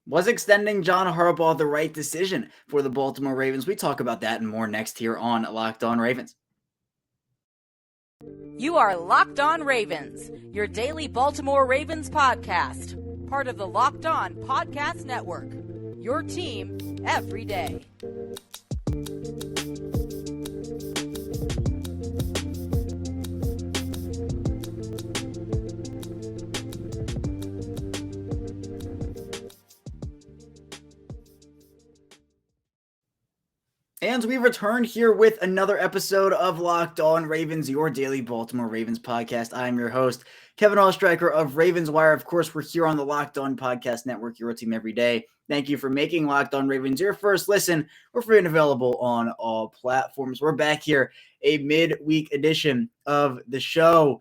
Was extending John Harbaugh the right decision for the Baltimore Ravens? We talk about that and more next here on Locked On Ravens. You are Locked On Ravens, your daily Baltimore Ravens podcast, part of the Locked On Podcast Network, your team every day. And we returned here with another episode of Locked On Ravens, your daily Baltimore Ravens podcast. I'm your host, Kevin Oestreicher of Ravens Wire. Of course, we're here on the Locked On Podcast Network, your team every day. Thank you for making Locked On Ravens your first listen. We're free and available on all platforms. We're back here, a midweek edition of the show.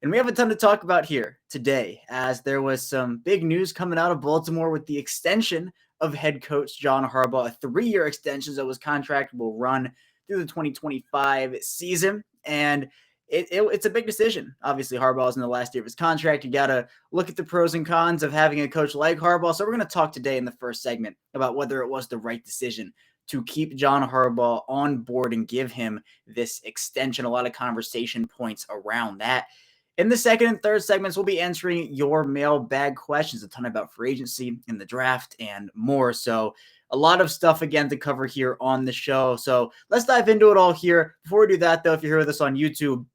And we have a ton to talk about here today, as there was some big news coming out of Baltimore with the extension of head coach John Harbaugh, a 3-year extension, so his contract will run through the 2025 season. And it's a big decision. Obviously, Harbaugh's in the last year of his contract. You got to look at the pros and cons of having a coach like Harbaugh. So we're going to talk today in the first segment about whether it was the right decision to keep John Harbaugh on board and give him this extension. A lot of conversation points around that. In the second and third segments, we'll be answering your mailbag questions, a ton about free agency and the draft and more. So a lot of stuff, again, to cover here on the show. So let's dive into it all here. Before we do that, though, if you're here with us on YouTube,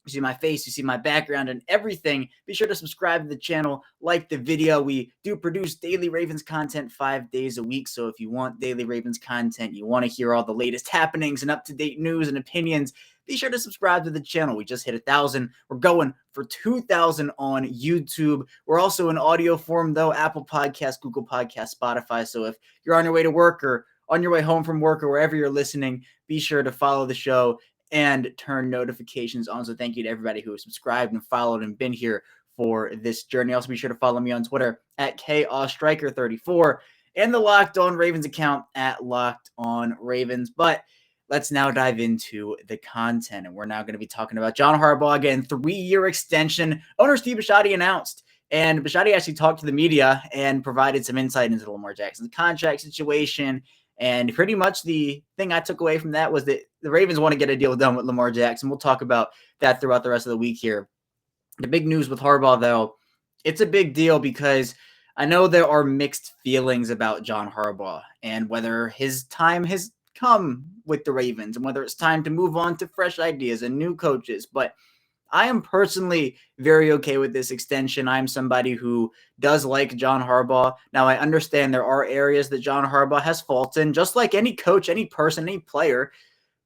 you see my face, you see my background and everything. Be sure to subscribe to the channel, like the video. We do produce daily Ravens content 5 days a week. So if you want daily Ravens content, you want to hear all the latest happenings and up-to-date news and opinions, be sure to subscribe to the channel. We just hit 1,000. We're going for 2,000 on YouTube. We're also in audio form, though, Apple Podcasts, Google Podcasts, Spotify. So if you're on your way to work or on your way home from work or wherever you're listening, be sure to follow the show and turn notifications on. So thank you to everybody who has subscribed and followed and been here for this journey. Also, be sure to follow me on Twitter at KOstriker34 and the Locked On Ravens account at Locked On Ravens. But let's now dive into the content. And we're now going to be talking about John Harbaugh again, 3-year extension. Owner Steve Bisciotti announced. And Bisciotti actually talked to the media and provided some insight into Lamar Jackson's contract situation. And pretty much the thing I took away from that was that the Ravens want to get a deal done with Lamar Jackson. We'll talk about that throughout the rest of the week here. The big news with Harbaugh, though, it's a big deal because I know there are mixed feelings about John Harbaugh and whether his time has come with the Ravens and whether it's time to move on to fresh ideas and new coaches. But I am personally very okay with this extension. I'm somebody who does like John Harbaugh. Now, I understand there are areas that John Harbaugh has faults in, just like any coach, any person, any player.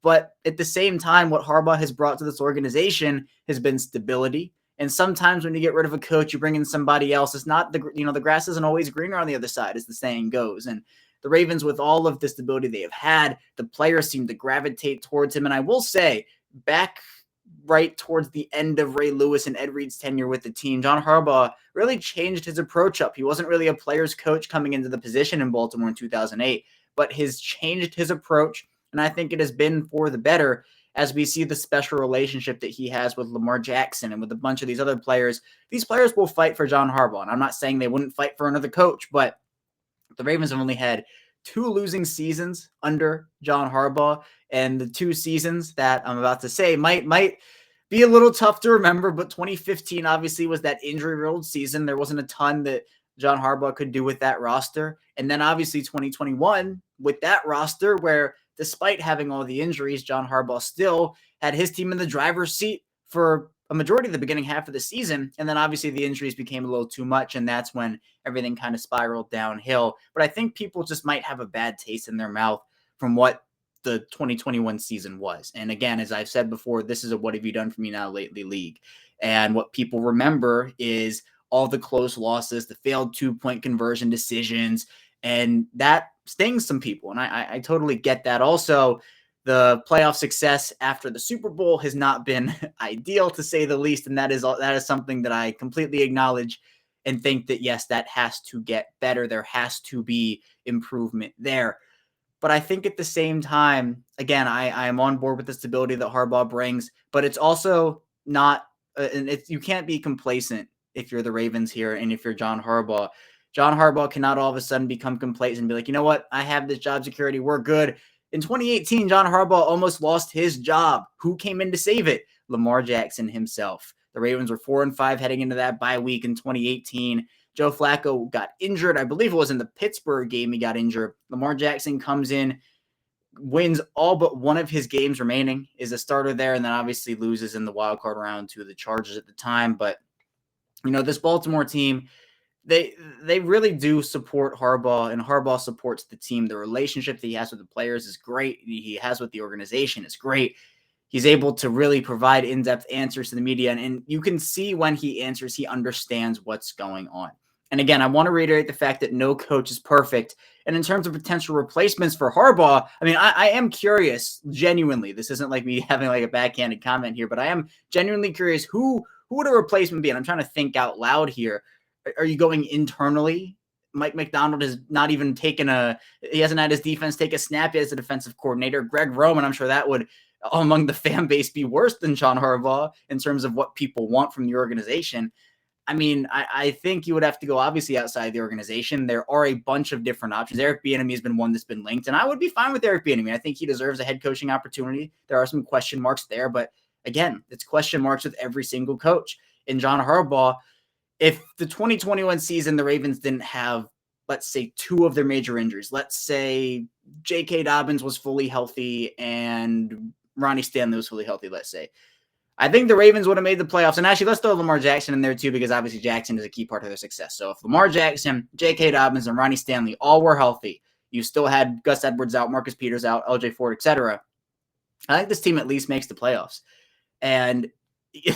But at the same time, what Harbaugh has brought to this organization has been stability. And sometimes when you get rid of a coach, you bring in somebody else. It's not the grass isn't always greener on the other side, as the saying goes. And the Ravens, with all of the stability they have had, the players seem to gravitate towards him. And I will say, back right towards the end of Ray Lewis and Ed Reed's tenure with the team, John Harbaugh really changed his approach up. He wasn't really a player's coach coming into the position in Baltimore in 2008, but has changed his approach. And I think it has been for the better as we see the special relationship that he has with Lamar Jackson and with a bunch of these other players. These players will fight for John Harbaugh. And I'm not saying they wouldn't fight for another coach, but the Ravens have only had 2 losing seasons under John Harbaugh, and the 2 seasons that I'm about to say might be a little tough to remember, but 2015 obviously was that injury-riddled season. There wasn't a ton that John Harbaugh could do with that roster. And then obviously 2021 with that roster where despite having all the injuries, John Harbaugh still had his team in the driver's seat for a majority of the beginning half of the season. And then obviously the injuries became a little too much, and that's when everything kind of spiraled downhill. But I think people just might have a bad taste in their mouth from what the 2021 season was. And again, as I've said before, this is a what have you done for me now lately league. And what people remember is all the close losses, the failed 2-point conversion decisions, and that stings some people. And I totally get that. Also, the playoff success after the Super Bowl has not been ideal, to say the least, and that is something that I completely acknowledge and think that, yes, that has to get better. There has to be improvement there. But I think at the same time, again, I am on board with the stability that Harbaugh brings, but it's also not, you can't be complacent if you're the Ravens here and if you're John Harbaugh. John Harbaugh cannot all of a sudden become complacent and be like, you know what? I have this job security. We're good. In 2018, John Harbaugh almost lost his job. Who came in to save it? Lamar Jackson himself. The Ravens were 4-5 heading into that bye week in 2018. Joe Flacco got injured. I believe it was in the Pittsburgh game he got injured. Lamar Jackson comes in, wins all but one of his games remaining, is a starter there, and then obviously loses in the wild card round to the Chargers at the time. But, this Baltimore team, they really do support Harbaugh, and Harbaugh supports the team. The relationship that he has with the players is great. He has with the organization is great. He's able to really provide in-depth answers to the media, and you can see when he answers, he understands what's going on. And again, I want to reiterate the fact that no coach is perfect. And in terms of potential replacements for Harbaugh, I am curious, genuinely. This isn't like me having like a backhanded comment here, but I am genuinely curious who would a replacement be? And I'm trying to think out loud here. Are you going internally? Mike McDonald has not even he hasn't had his defense take a snap yet as a defensive coordinator. Greg Roman, I'm sure that would, among the fan base, be worse than John Harbaugh in terms of what people want from the organization. I think you would have to go obviously outside the organization. There are a bunch of different options. Eric Bieniemy has been one that's been linked, and I would be fine with Eric Bieniemy. I think he deserves a head coaching opportunity. There are some question marks there, but again, it's question marks with every single coach. And John Harbaugh, if the 2021 season, the Ravens didn't have, let's say, two of their major injuries, let's say J.K. Dobbins was fully healthy and Ronnie Stanley was fully healthy, let's say, I think the Ravens would have made the playoffs. And actually, let's throw Lamar Jackson in there too, because obviously Jackson is a key part of their success. So if Lamar Jackson, J.K. Dobbins, and Ronnie Stanley all were healthy, you still had Gus Edwards out, Marcus Peters out, L.J. Ford, etc. I think this team at least makes the playoffs. And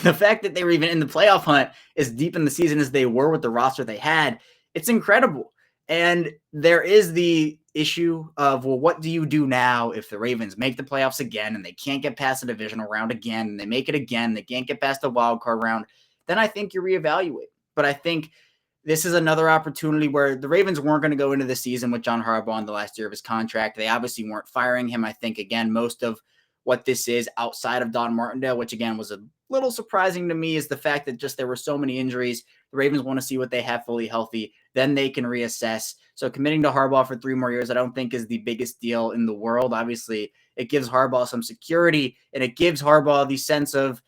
the fact that they were even in the playoff hunt as deep in the season as they were with the roster they had, it's incredible. And there is the issue of, well, what do you do now if the Ravens make the playoffs again and they can't get past the divisional round again, and they make it again, they can't get past the wild card round? Then I think you reevaluate. But I think this is another opportunity where the Ravens weren't going to go into the season with John Harbaugh in the last year of his contract. They obviously weren't firing him. I think, again, most of what this is outside of Don Martindale, which again was a little surprising to me, is the fact that just there were so many injuries. The Ravens want to see what they have fully healthy. Then they can reassess. So committing to Harbaugh for 3 more years, I don't think is the biggest deal in the world. Obviously, it gives Harbaugh some security, and it gives Harbaugh the sense of,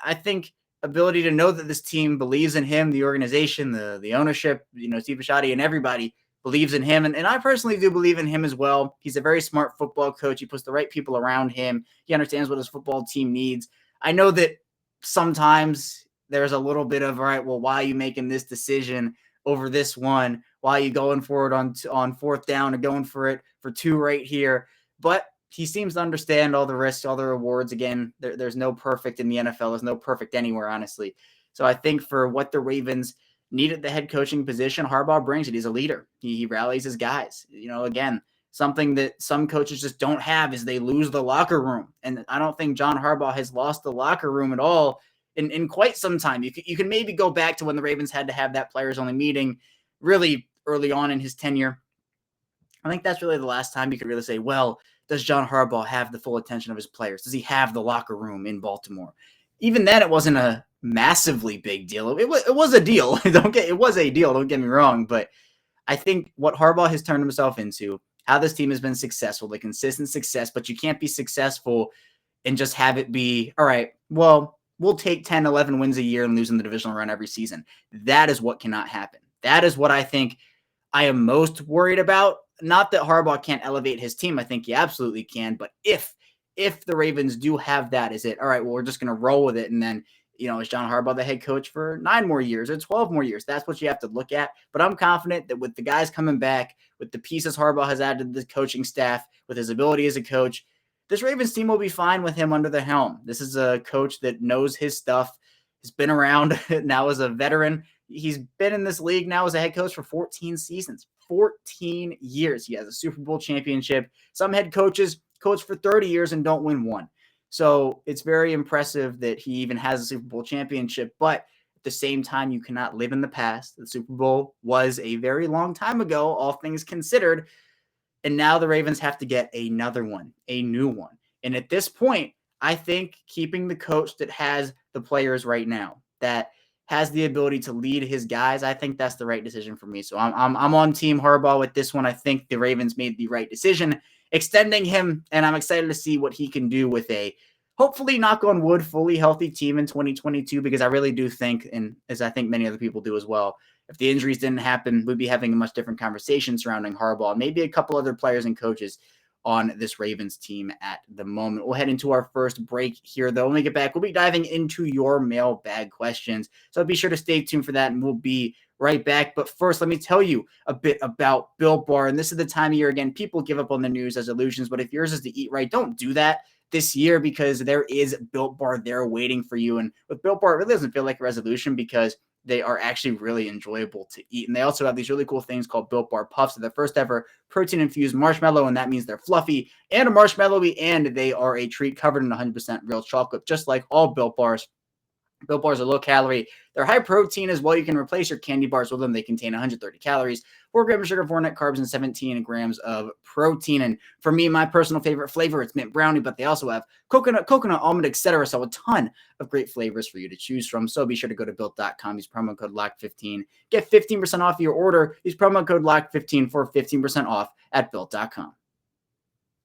I think, ability to know that this team believes in him, the organization, the ownership, Steve Bisciotti and everybody believes in him. And I personally do believe in him as well. He's a very smart football coach. He puts the right people around him. He understands what his football team needs. I know that sometimes there's a little bit of, all right, well, why are you making this decision over this one? Why are you going for it on 4th down and going for it for 2 right here? But he seems to understand all the risks, all the rewards. Again, there's no perfect in the NFL. There's no perfect anywhere, honestly. So I think for what the Ravens needed the head coaching position, Harbaugh brings it. He's a leader. He rallies his guys. Again, something that some coaches just don't have is they lose the locker room. And I don't think John Harbaugh has lost the locker room at all in quite some time. You can maybe go back to when the Ravens had to have that players-only meeting really early on in his tenure. I think that's really the last time you could really say, well, does John Harbaugh have the full attention of his players? Does he have the locker room in Baltimore? Even then, it wasn't a massively big deal. It was a deal. It was a deal. Don't get me wrong. But I think what Harbaugh has turned himself into, how this team has been successful, the consistent success, but you can't be successful and just have it be, all right, well, we'll take 10, 11 wins a year and lose in the divisional round every season. That is what cannot happen. That is what I think I am most worried about. Not that Harbaugh can't elevate his team. I think he absolutely can. But if the Ravens do have that, is it, all right, well, we're just going to roll with it. And then, is John Harbaugh the head coach for 9 more years or 12 more years? That's what you have to look at. But I'm confident that with the guys coming back, with the pieces Harbaugh has added to the coaching staff, with his ability as a coach, this Ravens team will be fine with him under the helm. This is a coach that knows his stuff. He's been around now as a veteran. He's been in this league now as a head coach for 14 seasons, 14 years. He has a Super Bowl championship. Some head coaches coach for 30 years and don't win one. So it's very impressive that he even has a Super Bowl championship. But at the same time, you cannot live in the past. The Super Bowl was a very long time ago, all things considered. And now the Ravens have to get another one, a new one. And at this point, I think keeping the coach that has the players right now, that has the ability to lead his guys, I think that's the right decision for me. So I'm on Team Harbaugh with this one. I think the Ravens made the right decision extending him, and I'm excited to see what he can do with a hopefully, knock on wood, fully healthy team in 2022, because I really do think, and as I think many other people do as well, if the injuries didn't happen, we'd be having a much different conversation surrounding Harbaugh, maybe a couple other players and coaches on this Ravens team at the moment. We'll head into our first break here, though. When we get back, we'll be diving into your mailbag questions. So be sure to stay tuned for that, and we'll be right back. But first, let me tell you a bit about Built Bar. And this is the time of year, again, people give up on the New Year's resolutions, but if yours is to eat right, don't do that this year, because there is Built Bar there waiting for you. And with Built Bar, it really doesn't feel like a resolution because they are actually really enjoyable to eat. And they also have these really cool things called Built Bar Puffs. They're the first ever protein-infused marshmallow, and that means they're fluffy and marshmallowy, and they are a treat covered in 100% real chocolate, just like all Built Bars. Built Bars are low calorie. They're high protein as well. You can replace your candy bars with them. They contain 130 calories, 4 grams of sugar, 4 net carbs, and 17 grams of protein. And for me, my personal favorite flavor, it's mint brownie, but they also have coconut, almond, etc. So a ton of great flavors for you to choose from. So be sure to go to built.com. Use promo code LOCK15. Get 15% off your order. Use promo code LOCK15 for 15% off at built.com.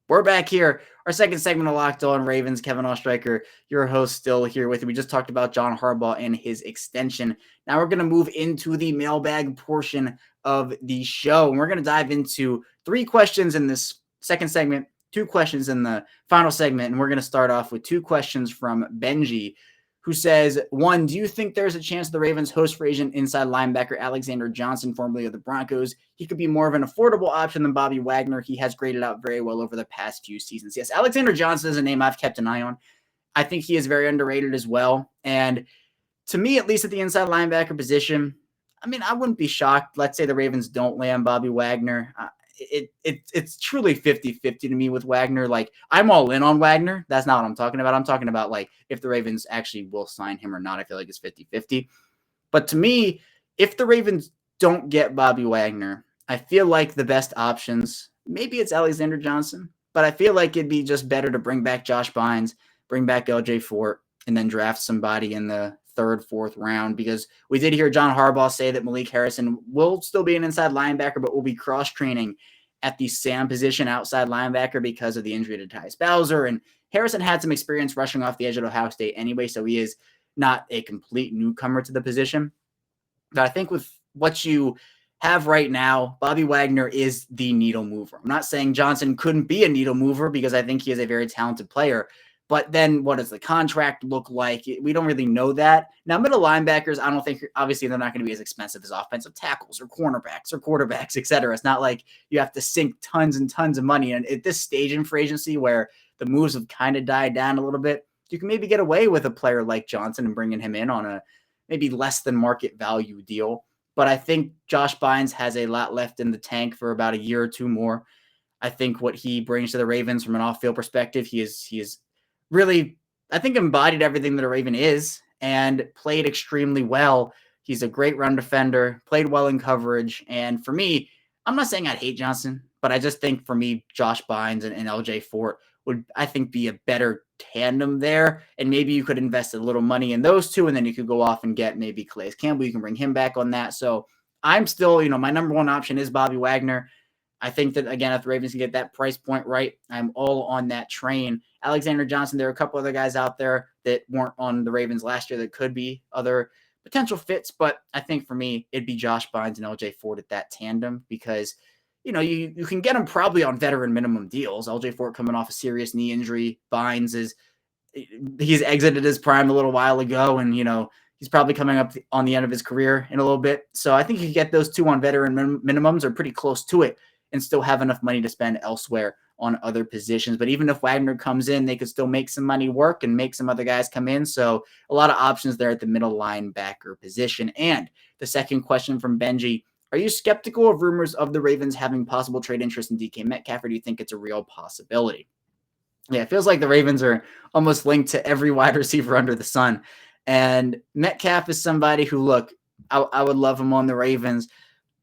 We're back here. Our second segment of Locked On Ravens. Kevin Oestreicher, your host, still here with you. We just talked about John Harbaugh and his extension. Now we're going to move into the mailbag portion of the show. And we're going to dive into 3 questions in this second segment, 2 questions in the final segment. And we're going to start off with 2 questions from Benji, who says, 1, do you think there's a chance the Ravens host free agent inside linebacker Alexander Johnson, formerly of the Broncos? He could be more of an affordable option than Bobby Wagner. He has graded out very well over the past few seasons. Yes, Alexander Johnson is a name I've kept an eye on. I think he is very underrated as well. And to me, at least at the inside linebacker position, I mean, I wouldn't be shocked. Let's say the Ravens don't land Bobby Wagner. It's truly 50-50 to me with Wagner. Like, I'm all in on Wagner. That's not what I'm talking about. I'm talking about, like, if the Ravens actually will sign him or not. I feel like it's 50-50. But to me, if the Ravens don't get Bobby Wagner, I feel like the best options, maybe it's Alexander Johnson, but I feel like it'd be just better to bring back Josh Bynes, bring back LJ Fort, and then draft somebody in the 3rd, 4th round, because we did hear John Harbaugh say that Malik Harrison will still be an inside linebacker, but will be cross-training at the Sam position, outside linebacker, because of the injury to Tyus Bowser. And Harrison had some experience rushing off the edge at Ohio State anyway, so he is not a complete newcomer to the position. But I think with what you have right now, Bobby Wagner is the needle mover. I'm not saying Johnson couldn't be a needle mover, because I think he is a very talented player. But then what does the contract look like? We don't really know that. Now, middle linebackers, I don't think, obviously, they're not going to be as expensive as offensive tackles or cornerbacks or quarterbacks, et cetera. It's not like you have to sink tons and tons of money. And at this stage in free agency, where the moves have kind of died down a little bit, you can maybe get away with a player like Johnson and bringing him in on a maybe less than market value deal. But I think Josh Bynes has a lot left in the tank for about a year or 2 more. I think what he brings to the Ravens from an off-field perspective, he is really, I think, embodied everything that a Raven is and played extremely well. He's a great run defender, played well in coverage. And for me, I'm not saying I'd hate Johnson, but I just think for me, Josh Bynes and LJ Fort would, I think, be a better tandem there. And maybe you could invest a little money in those 2, and then you could go off and get maybe Calais Campbell. You can bring him back on that. So I'm still, my number 1 option is Bobby Wagner. I think that, again, if the Ravens can get that price point right, I'm all on that train. Alexander Johnson, there are a couple other guys out there that weren't on the Ravens last year that could be other potential fits, but I think for me, it'd be Josh Bynes and LJ Fort at that tandem, because, you can get them probably on veteran minimum deals. LJ Fort coming off a serious knee injury. Bynes he's exited his prime a little while ago, and, he's probably coming up on the end of his career in a little bit. So I think you can get those 2 on veteran minimums, or pretty close to it, and still have enough money to spend elsewhere on other positions. But even if Wagner comes in, they could still make some money work and make some other guys come in. So a lot of options there at the middle linebacker position. And the second question from Benji, are you skeptical of rumors of the Ravens having possible trade interest in DK Metcalf, or do you think it's a real possibility? Yeah, it feels like the Ravens are almost linked to every wide receiver under the sun. And Metcalf is somebody who, look, I would love him on the Ravens,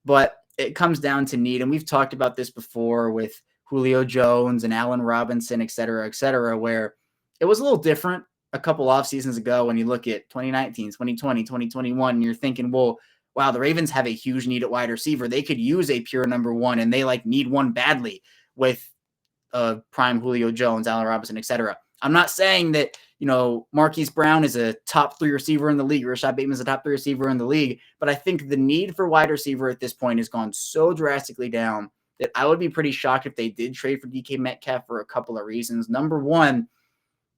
but it comes down to need. And we've talked about this before with Julio Jones and Allen Robinson, et cetera, where it was a little different a couple off seasons ago when you look at 2019, 2020, 2021, and you're thinking, well, wow, the Ravens have a huge need at wide receiver. They could use a pure number one, and they need one badly with prime Julio Jones, Allen Robinson, etc. I'm not saying that, Marquise Brown is a top 3 receiver in the league, or Rashad Bateman is a top 3 receiver in the league, but I think the need for wide receiver at this point has gone so drastically down that I would be pretty shocked if they did trade for DK Metcalf for a couple of reasons. Number one,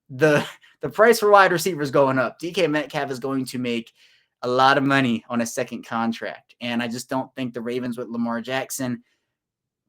the price for wide receiver is going up. DK Metcalf is going to make a lot of money on a second contract, and I just don't think the Ravens with Lamar Jackson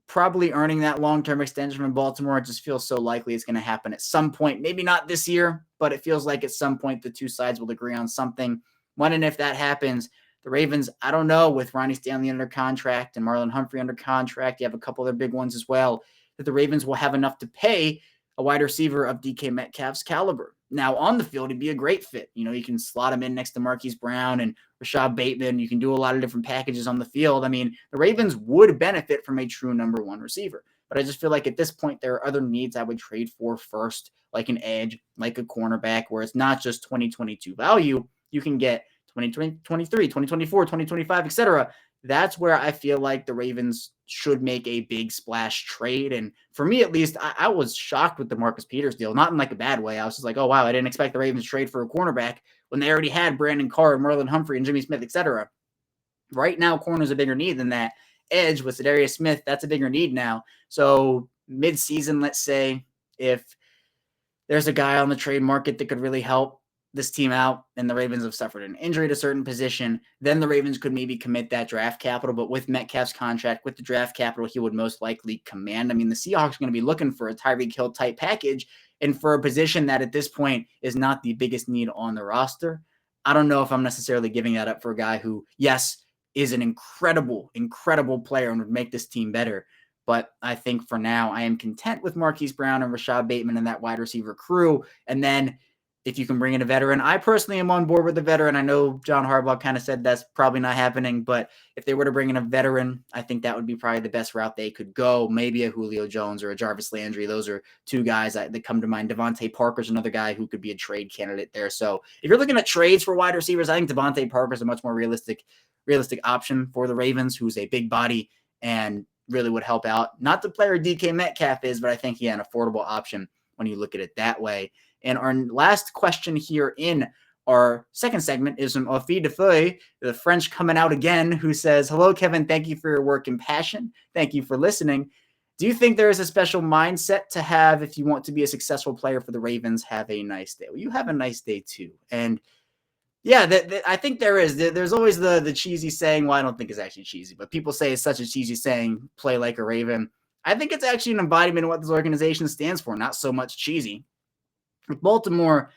probably earning that long-term extension from Baltimore. It just feels so likely it's going to happen at some point. Maybe not this year, but it feels like at some point the two sides will agree on something. When and if that happens, the Ravens, I don't know, with Ronnie Stanley under contract and Marlon Humphrey under contract, you have a couple other big ones as well, that the Ravens will have enough to pay a wide receiver of DK Metcalf's caliber. Now, on the field, he'd be a great fit. You can slot him in next to Marquise Brown and Rashad Bateman. You can do a lot of different packages on the field. I mean, the Ravens would benefit from a true number one receiver. But I just feel like at this point, there are other needs I would trade for first, like an edge, like a cornerback, where it's not just 2022 value. You can get 2023, 2024, 2025, etc. That's where I feel like the Ravens should make a big splash trade. And for me, at least, I was shocked with the Marcus Peters deal, not in a bad way. I was just like, oh, wow, I didn't expect the Ravens to trade for a cornerback when they already had Brandon Carr, Marlon Humphrey, and Jimmy Smith, etc. Right now, corner's a bigger need than that. Edge with Zadarius Smith, that's a bigger need now. So mid-season, let's say, if there's a guy on the trade market that could really help this team out and the Ravens have suffered an injury at a certain position, then the Ravens could maybe commit that draft capital. But with Metcalf's contract, with the draft capital, he would most likely command. I mean, the Seahawks are going to be looking for a Tyreek Hill type package, and for a position that at this point is not the biggest need on the roster, I don't know if I'm necessarily giving that up for a guy who, yes, is an incredible, incredible player and would make this team better. But I think for now, I am content with Marquise Brown and Rashad Bateman and that wide receiver crew. And then if you can bring in a veteran, I personally am on board with the veteran. I know John Harbaugh kind of said that's probably not happening, but if they were to bring in a veteran, I think that would be probably the best route they could go. Maybe a Julio Jones or a Jarvis Landry. Those are two guys that come to mind. Devontae Parker's another guy who could be a trade candidate there. So if you're looking at trades for wide receivers, I think Devontae Parker's a much more realistic option for the Ravens, who's a big body and really would help out. Not the player DK Metcalf is, but I think, an affordable option when you look at it that way. And our last question here in our second segment is from Ofi de Feuille, the French coming out again, who says, hello, Kevin. Thank you for your work and passion. Thank you for listening. Do you think there is a special mindset to have if you want to be a successful player for the Ravens? Have a nice day. Well, you have a nice day too. And yeah, I think there is. There's always the cheesy saying, well, I don't think it's actually cheesy, but people say it's such a cheesy saying, play like a Raven. I think it's actually an embodiment of what this organization stands for, not so much cheesy. With Baltimore,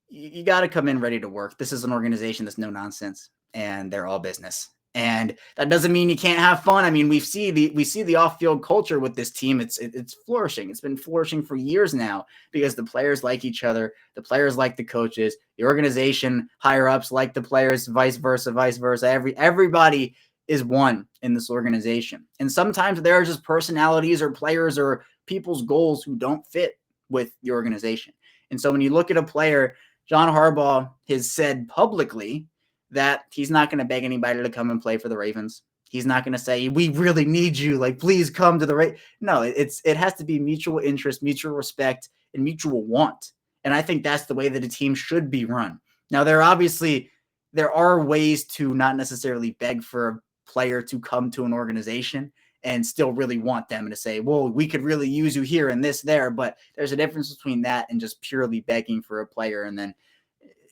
you got to come in ready to work. This is an organization that's no nonsense, and they're all business. And that doesn't mean you can't have fun. I mean, we see the off-field culture with this team. It's flourishing. It's been flourishing for years now because the players like each other. The players like the coaches. The organization higher-ups like the players, vice versa. Everybody is one in this organization. And sometimes there are just personalities or players or people's goals who don't fit with the organization. And so when you look at a player, John Harbaugh has said publicly that he's not going to beg anybody to come and play for the Ravens. He's not going to say, we really need you, please come to the Ravens. No, it has to be mutual interest, mutual respect, and mutual want. And I think that's the way that a team should be run. Now, there are ways to not necessarily beg for a player to come to an organization and still really want them and to say, well, we could really use you here and this there. But there's a difference between that and just purely begging for a player. And then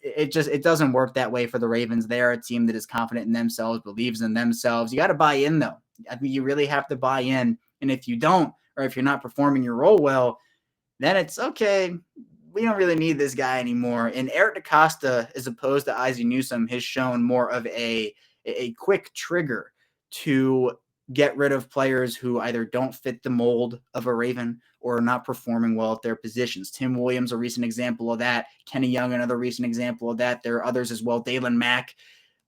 it doesn't work that way for the Ravens. They are a team that is confident in themselves, believes in themselves. You got to buy in, though. I think you really have to buy in. And if you don't, or if you're not performing your role well, then it's okay. We don't really need this guy anymore. And Eric DaCosta, as opposed to Ozzie Newsome, has shown more of a quick trigger to get rid of players who either don't fit the mold of a Raven or are not performing well at their positions. Tim Williams, a recent example of that. Kenny Young, another recent example of that. There are others as well. Dalen Mack.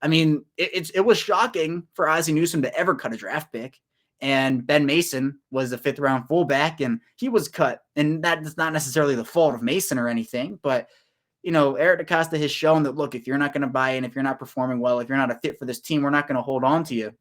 I mean, it was shocking for Ozzie Newsome to ever cut a draft pick. And Ben Mason was a fifth-round fullback, and he was cut. And that is not necessarily the fault of Mason or anything, but Eric DeCosta has shown that, look, if you're not going to buy in, if you're not performing well, if you're not a fit for this team, we're not going to hold on to you.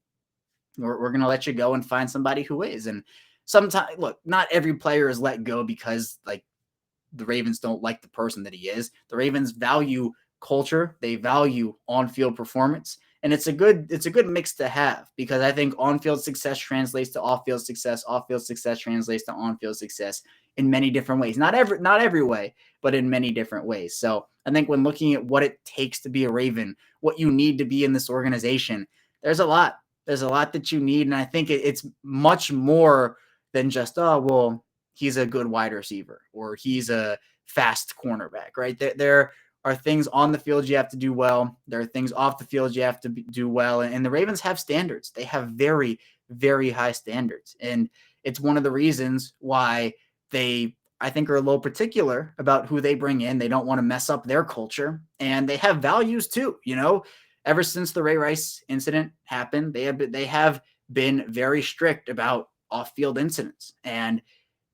We're going to let you go and find somebody who is. And sometimes, look, not every player is let go because the Ravens don't like the person that he is. The Ravens value culture. They value on-field performance. And it's a good mix to have, because I think on-field success translates to off-field success. Off-field success translates to on-field success in many different ways. Not every way, but in many different ways. So I think when looking at what it takes to be a Raven, what you need to be in this organization, there's a lot. There's a lot that you need. And I think it's much more than just, he's a good wide receiver or he's a fast cornerback, right? There are things on the field you have to do well. There are things off the field you have to do well. And the Ravens have standards. They have very, very high standards. And it's one of the reasons why they, I think, are a little particular about who they bring in. They don't want to mess up their culture. And they have values too. Ever since the Ray Rice incident happened, they have been very strict about off-field incidents. And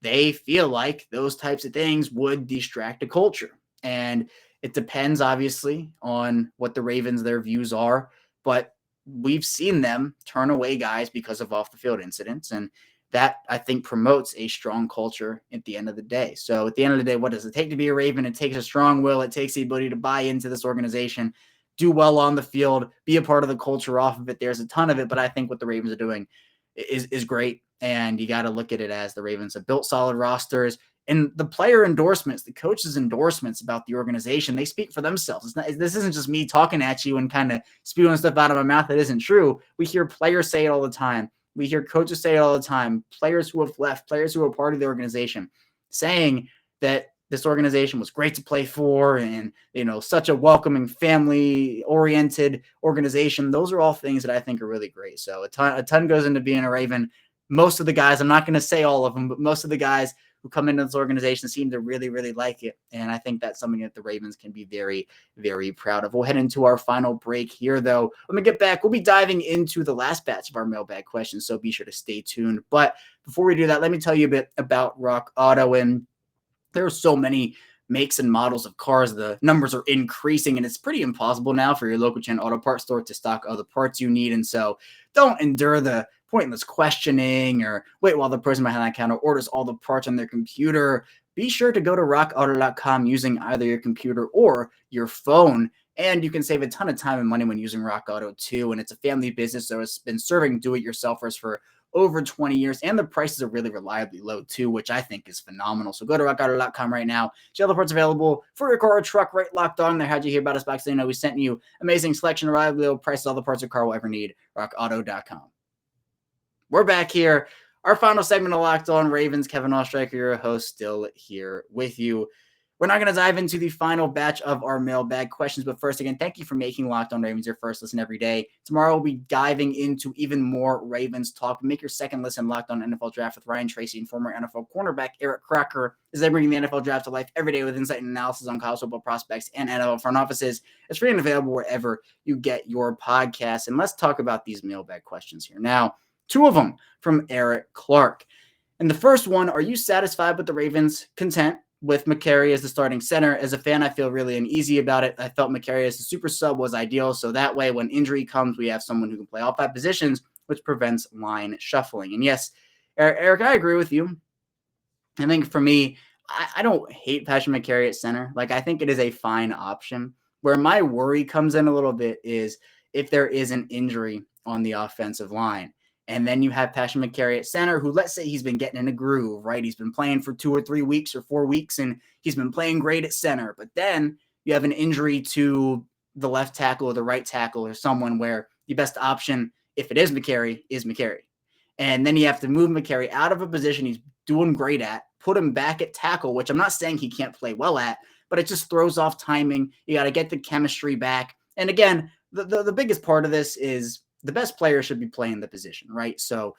they feel like those types of things would distract a culture. And it depends, obviously, on what the Ravens, their views are, but we've seen them turn away guys because of off-the-field incidents, and that, I think, promotes a strong culture at the end of the day. So at the end of the day, what does it take to be a Raven? It takes a strong will. It takes the ability to buy into this organization, do well on the field, be a part of the culture off of it. There's a ton of it, but I think what the Ravens are doing is great, and you got to look at it as the Ravens have built solid rosters. And the player endorsements, the coaches' endorsements about the organization, they speak for themselves. This isn't just me talking at you and kind of spewing stuff out of my mouth that isn't true. We hear players say it all the time. We hear coaches say it all the time. Players who have left, players who are part of the organization, saying that this organization was great to play for and, such a welcoming, family-oriented organization. Those are all things that I think are really great. So a ton goes into being a Raven. Most of the guys, I'm not going to say all of them, but most of the guys who come into this organization seem to really, really like it. And I think that's something that the Ravens can be very, very proud of. We'll head into our final break here, though. When we get back, we'll be diving into the last batch of our mailbag questions, so be sure to stay tuned. But before we do that, let me tell you a bit about Rock Auto. And there are so many makes and models of cars. The numbers are increasing, and it's pretty impossible now for your local chain auto parts store to stock all the parts you need. And so don't endure the pointless questioning or wait while the person behind that counter orders all the parts on their computer. Be sure to go to rockauto.com using either your computer or your phone, and you can save a ton of time and money when using Rock Auto too. And it's a family business, so it's been serving do-it-yourselfers for over 20 years, and the prices are really reliably low too, which I think is phenomenal. So go to rockauto.com right now. See all the parts available for your car or truck right locked on there. How'd you hear about us back? So we sent you amazing selection, reliably low prices, all the parts your car will ever need. rockauto.com. We're back here. Our final segment of Locked On Ravens. Kevin Oestreicher, your host, still here with you. We're not going to dive into the final batch of our mailbag questions, but first, again, thank you for making Locked On Ravens your first listen every day. Tomorrow, we'll be diving into even more Ravens talk. Make your second listen Locked On NFL Draft with Ryan Tracy and former NFL cornerback Eric Crocker, as they bring the NFL Draft to life every day with insight and analysis on college football prospects and NFL front offices. It's free and available wherever you get your podcasts. And let's talk about these mailbag questions here. Now, two of them from Eric Clark. And the first one, are you satisfied with the Ravens? Content with McCary as the starting center? As a fan, I feel really uneasy about it. I felt McCary as a super sub was ideal, so that way when injury comes, we have someone who can play all five positions, which prevents line shuffling. And yes, Eric, I agree with you. I think for me, I don't hate Patrick McCary at center. I think it is a fine option. Where my worry comes in a little bit is if there is an injury on the offensive line. And then you have Patrick McCary at center, who, let's say he's been getting in a groove, right? He's been playing for 2 or 3 weeks or 4 weeks, and he's been playing great at center. But then you have an injury to the left tackle or the right tackle or someone where the best option, if it is McCary, is McCary. And then you have to move McCary out of a position he's doing great at, put him back at tackle, which I'm not saying he can't play well at, but it just throws off timing. You got to get the chemistry back. And again, the biggest part of this is the best player should be playing the position, right? So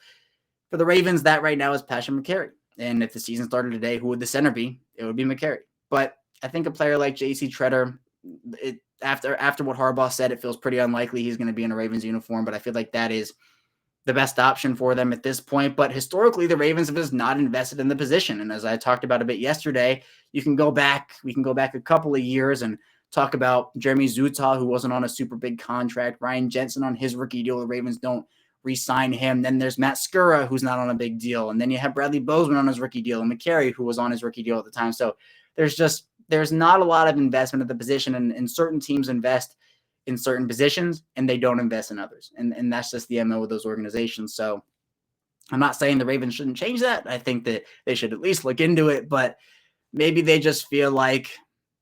for the Ravens, that right now is Patrick McCary. And if the season started today, who would the center be? It would be McCary. But I think a player like J.C. Tretter, after what Harbaugh said, it feels pretty unlikely he's going to be in a Ravens uniform. But I feel like that is the best option for them at this point. But historically, the Ravens have just not invested in the position. And as I talked about a bit yesterday, we can go back a couple of years and talk about Jeremy Zutah, who wasn't on a super big contract, Ryan Jensen on his rookie deal. The Ravens don't re-sign him. Then there's Matt Skura, who's not on a big deal. And then you have Bradley Bozeman on his rookie deal and McCary, who was on his rookie deal at the time. So there's not a lot of investment at the position, and certain teams invest in certain positions and they don't invest in others. And that's just the MO of those organizations. So I'm not saying the Ravens shouldn't change that. I think that they should at least look into it, but maybe they just feel like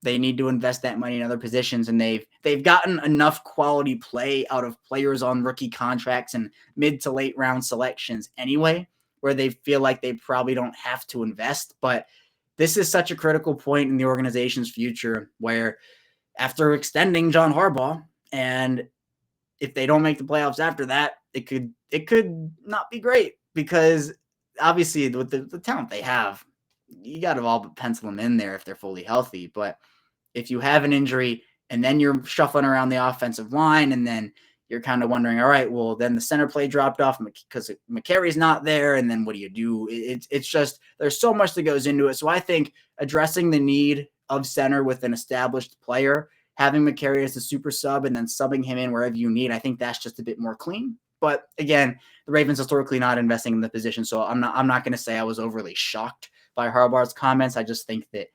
they need to invest that money in other positions, and they've gotten enough quality play out of players on rookie contracts and mid to late round selections anyway, where they feel like they probably don't have to invest. But this is such a critical point in the organization's future where after extending John Harbaugh, and if they don't make the playoffs after that, it could not be great, because obviously with the talent they have, you got to all but pencil them in there if they're fully healthy. But if you have an injury and then you're shuffling around the offensive line, and then you're kind of wondering, all right, well, then the center play dropped off because McCary's not there, and then what do you do? It's just, there's so much that goes into it. So I think addressing the need of center with an established player, having McCary as a super sub and then subbing him in wherever you need, I think that's just a bit more clean. But again, the Ravens historically not investing in the position, so I'm not going to say I was overly shocked by Harbaugh's comments. I just think that,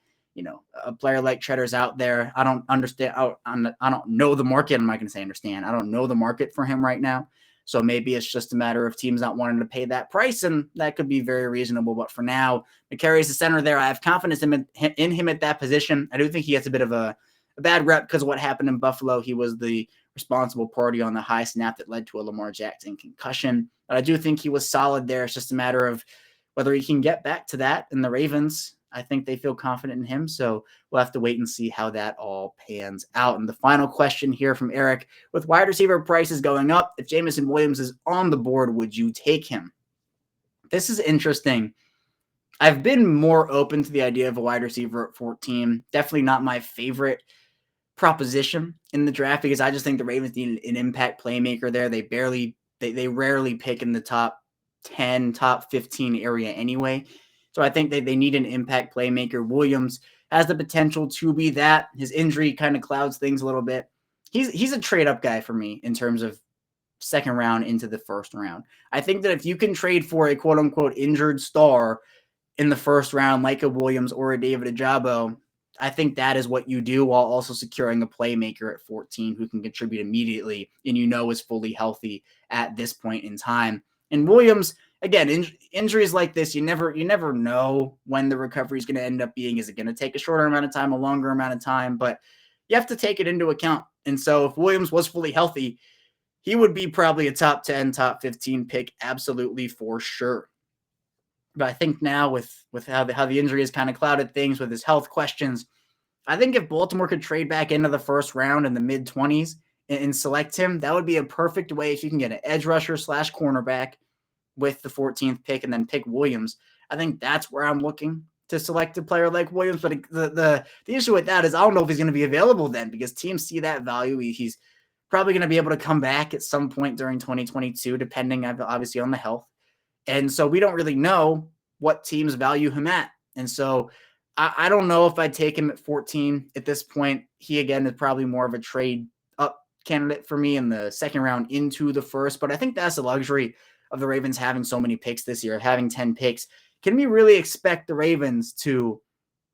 a player like Tretter's out there. I don't understand. I don't know the market. I'm not going to say understand. I don't know the market for him right now. So maybe it's just a matter of teams not wanting to pay that price, and that could be very reasonable. But for now, McCary's the center there. I have confidence in him at that position. I do think he gets a bit of a bad rep because of what happened in Buffalo. He was the responsible party on the high snap that led to a Lamar Jackson concussion. But I do think he was solid there. It's just a matter of whether he can get back to that. And the Ravens, I think they feel confident in him. So we'll have to wait and see how that all pans out. And the final question here from Eric: with wide receiver prices going up, if Jameson Williams is on the board, would you take him? This is interesting. I've been more open to the idea of a wide receiver at 14. Definitely not my favorite proposition in the draft, because I just think the Ravens need an impact playmaker there. They rarely pick in the top 10, top 15 area anyway. So I think they need an impact playmaker. Williams has the potential to be that. His injury kind of clouds things a little bit. He's a trade-up guy for me in terms of second round into the first round. I think that if you can trade for a quote-unquote injured star in the first round, like a Williams or a David Ojabo, I think that is what you do, while also securing a playmaker at 14 who can contribute immediately and is fully healthy at this point in time. And Williams, again, injuries like this, you never know when the recovery is going to end up being. Is it going to take a shorter amount of time, a longer amount of time? But you have to take it into account. And so if Williams was fully healthy, he would be probably a top 10, top 15 pick, absolutely, for sure. But I think now with how the injury has kind of clouded things with his health questions, I think if Baltimore could trade back into the first round in the mid-20s and select him, that would be a perfect way. If you can get an edge rusher / cornerback with the 14th pick and then pick Williams, I think that's where I'm looking to select a player like Williams. But the issue with that is I don't know if he's going to be available then, because teams see that value. He's probably going to be able to come back at some point during 2022, depending obviously on the health. And so we don't really know what teams value him at. And so I don't know if I'd take him at 14 at this point. He, again, is probably more of a trade up candidate for me in the second round into the first. But I think that's the luxury of the Ravens having so many picks this year, having 10 picks. Can we really expect the Ravens to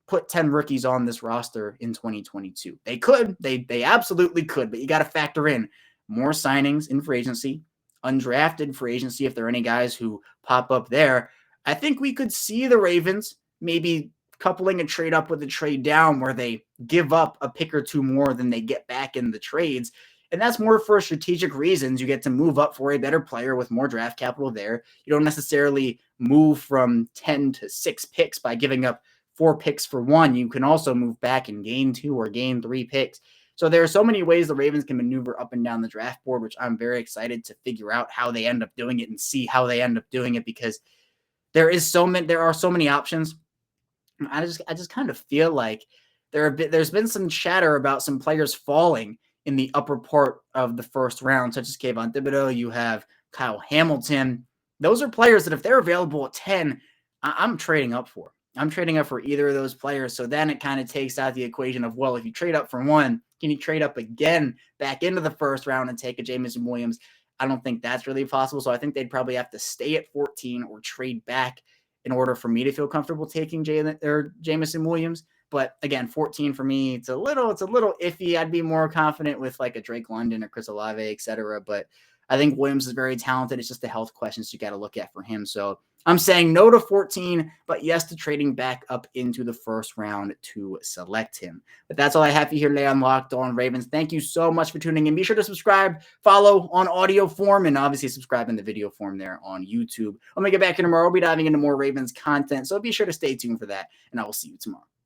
put 10 rookies on this roster in 2022? They could. They absolutely could. But you got to factor in more signings in free agency, undrafted free agency, if there are any guys who pop up there. I think we could see the Ravens maybe coupling a trade up with a trade down, where they give up a pick or two more than they get back in the trades. And that's more for strategic reasons. You get to move up for a better player with more draft capital there. You don't necessarily move from 10 to 6 picks by giving up 4 picks for 1. You can also move back and gain 2 or gain 3 picks. So there are so many ways the Ravens can maneuver up and down the draft board, which I'm very excited to figure out how they end up doing it and see how they end up doing it, because there are so many options. I just kind of feel like there's been some chatter about some players falling in the upper part of the first round, such as Kayvon Thibodeau. You have Kyle Hamilton. Those are players that if they're available at 10, I'm trading up for. I'm trading up for either of those players. So then it kind of takes out the equation of, well, if you trade up for one, can you trade up again back into the first round and take a Jameson Williams? I don't think that's really possible. So I think they'd probably have to stay at 14 or trade back in order for me to feel comfortable taking Jameson Williams. But again, 14 for me, it's a little iffy. I'd be more confident with like a Drake London or Chris Olave, et cetera. But I think Williams is very talented. It's just the health questions you got to look at for him. So I'm saying no to 14, but yes to trading back up into the first round to select him. But that's all I have for you here today on Locked On Ravens. Thank you so much for tuning in. Be sure to subscribe, follow on audio form, and obviously subscribe in the video form there on YouTube. When we get back here tomorrow, we'll be diving into more Ravens content. So be sure to stay tuned for that, and I will see you tomorrow.